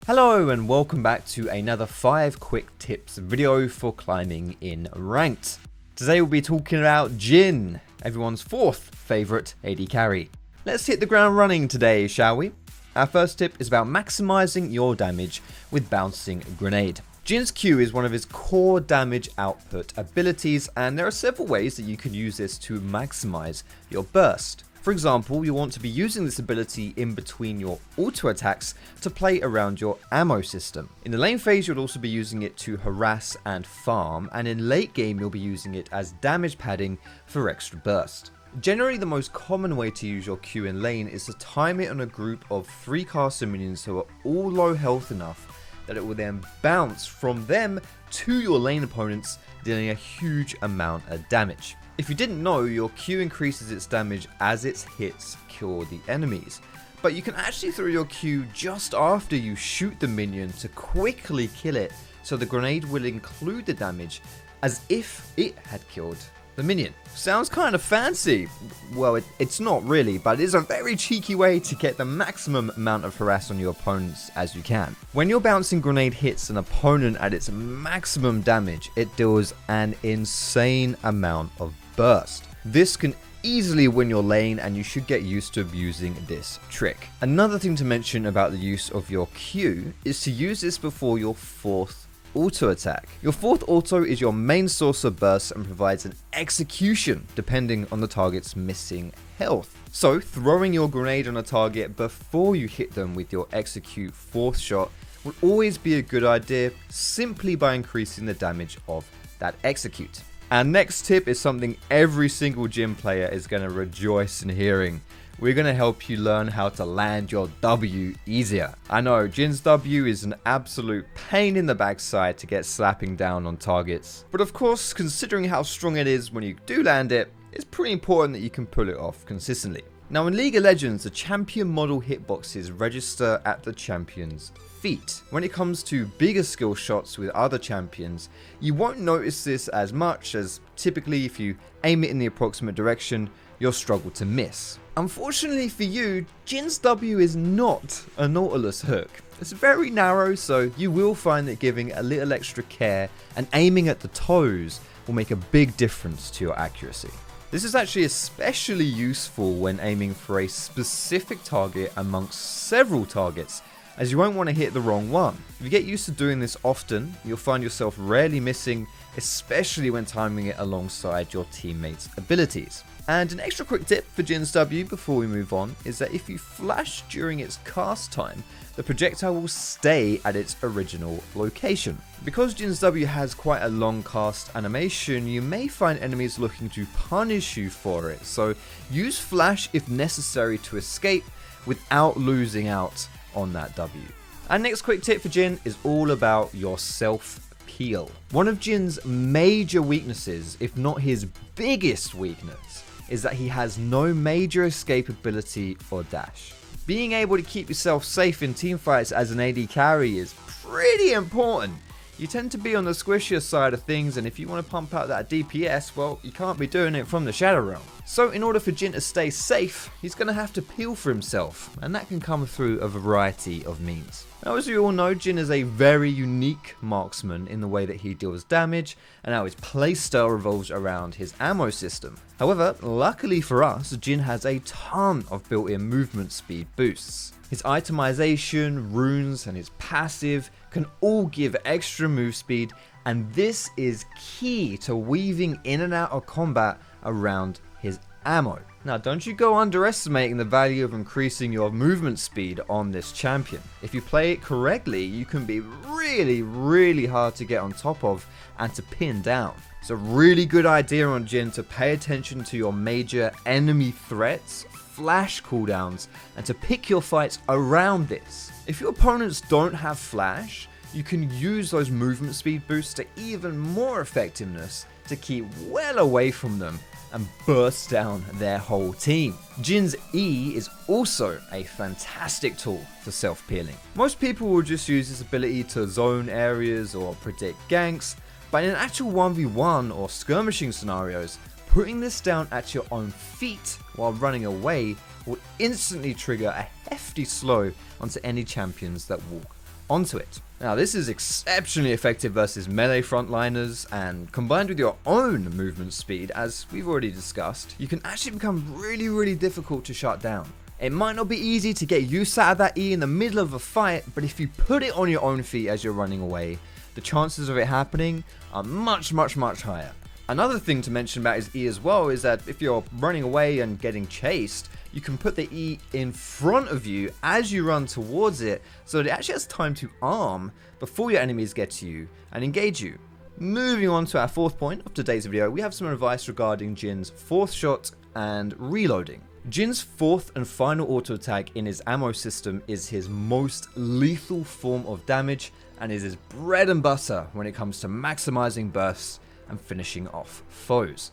Hello and welcome back to another 5 quick tips video for climbing in ranked. Today we'll be talking about Jhin, everyone's 4th favourite AD carry. Let's hit the ground running today, shall we? Our first tip is about maximising your damage with Bouncing Grenade. Jhin's Q is one of his core damage output abilities, and there are several ways that you can use this to maximise your burst. For example, you want to be using this ability in between your auto attacks to play around your ammo system. In the lane phase, you'll also be using it to harass and farm, and in late game, you'll be using it as damage padding for extra burst. Generally, the most common way to use your Q in lane is to time it on a group of 3 caster minions who are all low health enough that it will then bounce from them to your lane opponents, dealing a huge amount of damage. If you didn't know, your Q increases its damage as its hits kill the enemies, but you can actually throw your Q just after you shoot the minion to quickly kill it, so the grenade will include the damage as if it had killed the minion. Sounds kind of fancy. Well, it's not really, but it is a very cheeky way to get the maximum amount of harass on your opponents as you can. When your bouncing grenade hits an opponent at its maximum damage, it deals an insane amount of burst. This can easily win your lane, and you should get used to using this trick. Another thing to mention about the use of your Q is to use this before your 4th auto attack. Your 4th auto is your main source of burst and provides an execution depending on the target's missing health. So throwing your grenade on a target before you hit them with your execute 4th shot will always be a good idea, simply by increasing the damage of that execute. Our next tip is something every single Jhin player is going to rejoice in hearing. We're going to help you learn how to land your W easier. I know, Jhin's W is an absolute pain in the backside to get slapping down on targets. But of course, considering how strong it is when you do land it, it's pretty important that you can pull it off consistently. Now in League of Legends, the champion model hitboxes register at the champion's feet. When it comes to bigger skill shots with other champions, you won't notice this as much, as typically if you aim it in the approximate direction, you'll struggle to miss. Unfortunately for you, Jhin's W is not a Nautilus hook. It's very narrow, so you will find that giving a little extra care and aiming at the toes will make a big difference to your accuracy. This is actually especially useful when aiming for a specific target amongst several targets, as you won't want to hit the wrong one. If you get used to doing this often, you'll find yourself rarely missing, especially when timing it alongside your teammates' abilities. And an extra quick tip for Jhin's W before we move on is that if you flash during its cast time, the projectile will stay at its original location. Because Jhin's W has quite a long cast animation, you may find enemies looking to punish you for it, so use flash if necessary to escape without losing out on that W. Our next quick tip for Jhin is all about your self-peel. One of Jhin's major weaknesses, if not his biggest weakness, is that he has no major escape ability or dash. Being able to keep yourself safe in teamfights as an AD carry is pretty important. You tend to be on the squishier side of things, and if you want to pump out that DPS, well, you can't be doing it from the Shadow Realm. So in order for Jhin to stay safe, he's going to have to peel for himself, and that can come through a variety of means. Now, as you all know, Jhin is a very unique marksman in the way that he deals damage, and how his playstyle revolves around his ammo system. However, luckily for us, Jhin has a ton of built-in movement speed boosts. His itemization, runes, and his passive can all give extra move speed, and this is key to weaving in and out of combat around his ammo. Now, don't you go underestimating the value of increasing your movement speed on this champion. If you play it correctly, you can be really hard to get on top of and to pin down. It's a really good idea on Jhin to pay attention to your major enemy threats, flash cooldowns, and to pick your fights around this. If your opponents don't have flash, you can use those movement speed boosts to even more effectiveness to keep well away from them and burst down their whole team. Jhin's E is also a fantastic tool for self-peeling. Most people will just use this ability to zone areas or predict ganks, but in actual 1v1 or skirmishing scenarios, putting this down at your own feet while running away will instantly trigger a hefty slow onto any champions that walk onto it. Now this is exceptionally effective versus melee frontliners, and combined with your own movement speed, as we've already discussed, you can actually become really difficult to shut down. It might not be easy to get use out of that E in the middle of a fight, but if you put it on your own feet as you're running away, the chances of it happening are much higher. Another thing to mention about his E as well is that if you're running away and getting chased, you can put the E in front of you as you run towards it, so that it actually has time to arm before your enemies get to you and engage you. Moving on to our fourth point of today's video, we have some advice regarding Jhin's fourth shot and reloading. Jhin's fourth and final auto attack in his ammo system is his most lethal form of damage and is his bread and butter when it comes to maximizing bursts and finishing off foes.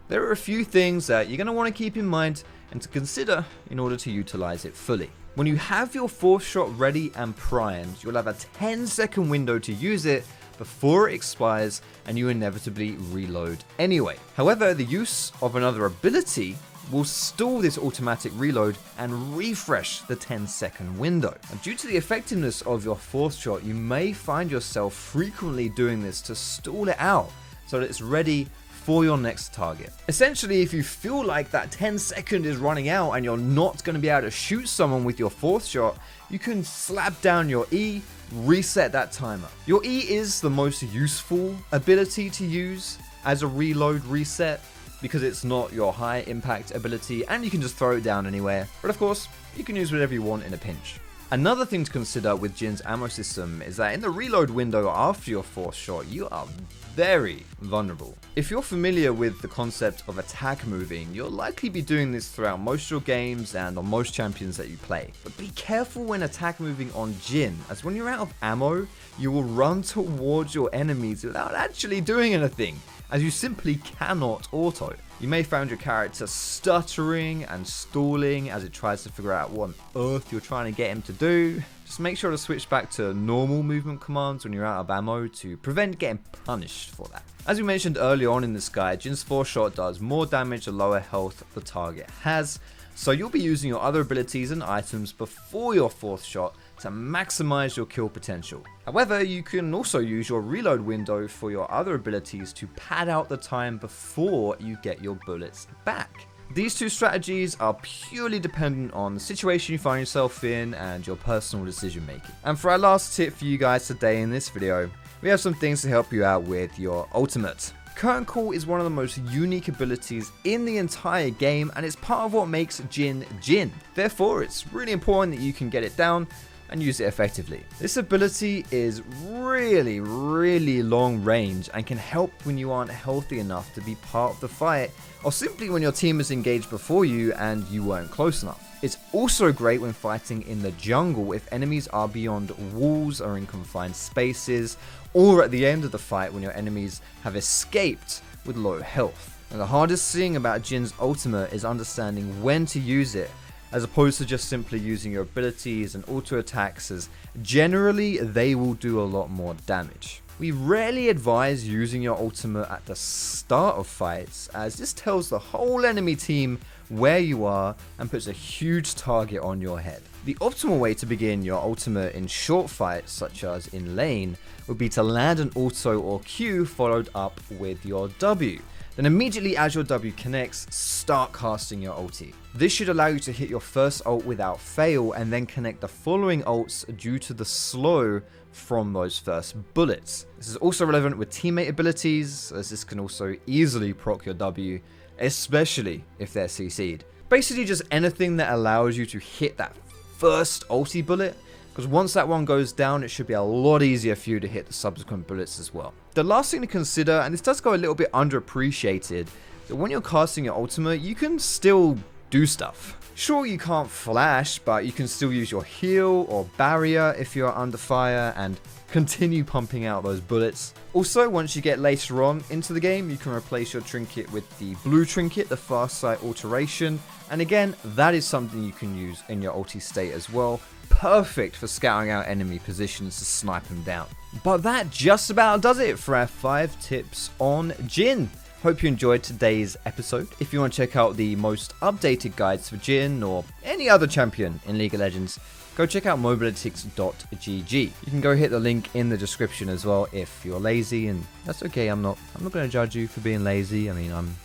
There are a few things that you're going to want to keep in mind and to consider in order to utilize it fully. When you have your fourth shot ready and primed, you'll have a 10-second window to use it before it expires and you inevitably reload anyway. However, the use of another ability will stall this automatic reload and refresh the 10-second window. And due to the effectiveness of your fourth shot, you may find yourself frequently doing this to stall it out so that it's ready for your next target. Essentially, if you feel like that 10-second is running out and you're not going to be able to shoot someone with your fourth shot, you can slap down your E, reset that timer. Your E is the most useful ability to use as a reload reset because it's not your high impact ability and you can just throw it down anywhere. But of course, you can use whatever you want in a pinch. Another thing to consider with Jhin's ammo system is that in the reload window after your fourth shot, you are very vulnerable. If you're familiar with the concept of attack moving, you'll likely be doing this throughout most of your games and on most champions that you play. But be careful when attack moving on Jhin, as when you're out of ammo, you will run towards your enemies without actually doing anything, as you simply cannot auto. You may find your character stuttering and stalling as it tries to figure out what on earth you're trying to get him to do. Just make sure to switch back to normal movement commands when you're out of ammo to prevent getting punished for that. As we mentioned earlier on in this guide, Jhin's fourth shot does more damage the lower health the target has, so you'll be using your other abilities and items before your fourth shot to maximize your kill potential. However, you can also use your reload window for your other abilities to pad out the time before you get your bullets back. These two strategies are purely dependent on the situation you find yourself in and your personal decision making. And for our last tip for you guys today in this video, we have some things to help you out with your ultimate. Curtain Call is one of the most unique abilities in the entire game and it's part of what makes Jhin Jhin. Therefore, it's really important that you can get it down and use it effectively. This ability is really long range and can help when you aren't healthy enough to be part of the fight, or simply when your team is engaged before you and you weren't close enough. It's also great when fighting in the jungle if enemies are beyond walls or in confined spaces, or at the end of the fight when your enemies have escaped with low health. And the hardest thing about Jhin's ultimate is understanding when to use it, as opposed to just simply using your abilities and auto attacks, as generally they will do a lot more damage. We rarely advise using your ultimate at the start of fights, as this tells the whole enemy team where you are and puts a huge target on your head. The optimal way to begin your ultimate in short fights, such as in lane, would be to land an auto or Q followed up with your W. Then immediately as your W connects, start casting your ulti. This should allow you to hit your first ult without fail and then connect the following ults due to the slow from those first bullets. This is also relevant with teammate abilities, as this can also easily proc your W, especially if they're CC'd. Basically just anything that allows you to hit that first ulti bullet, because once that one goes down, it should be a lot easier for you to hit the subsequent bullets as well. The last thing to consider, and this does go a little bit underappreciated, that when you're casting your ultimate, you can still do stuff. Sure, you can't flash, but you can still use your heal or barrier if you're under fire and continue pumping out those bullets. Also, once you get later on into the game, you can replace your trinket with the blue trinket, the fast sight alteration, and again, that is something you can use in your ulti state as well. Perfect for scouting out enemy positions to snipe them down. But that just about does it for our 5 tips on Jhin. Hope you enjoyed today's episode. If you want to check out the most updated guides for Jhin or any other champion in League of Legends, go check out mobalytics.gg. You can go hit the link in the description as well if you're lazy, and that's okay. I'm not going to judge you for being lazy. I mean, I'm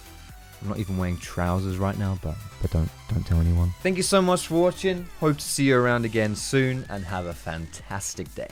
not even wearing trousers right now, but don't tell anyone. Thank you so much for watching. Hope to see you around again soon, and have a fantastic day.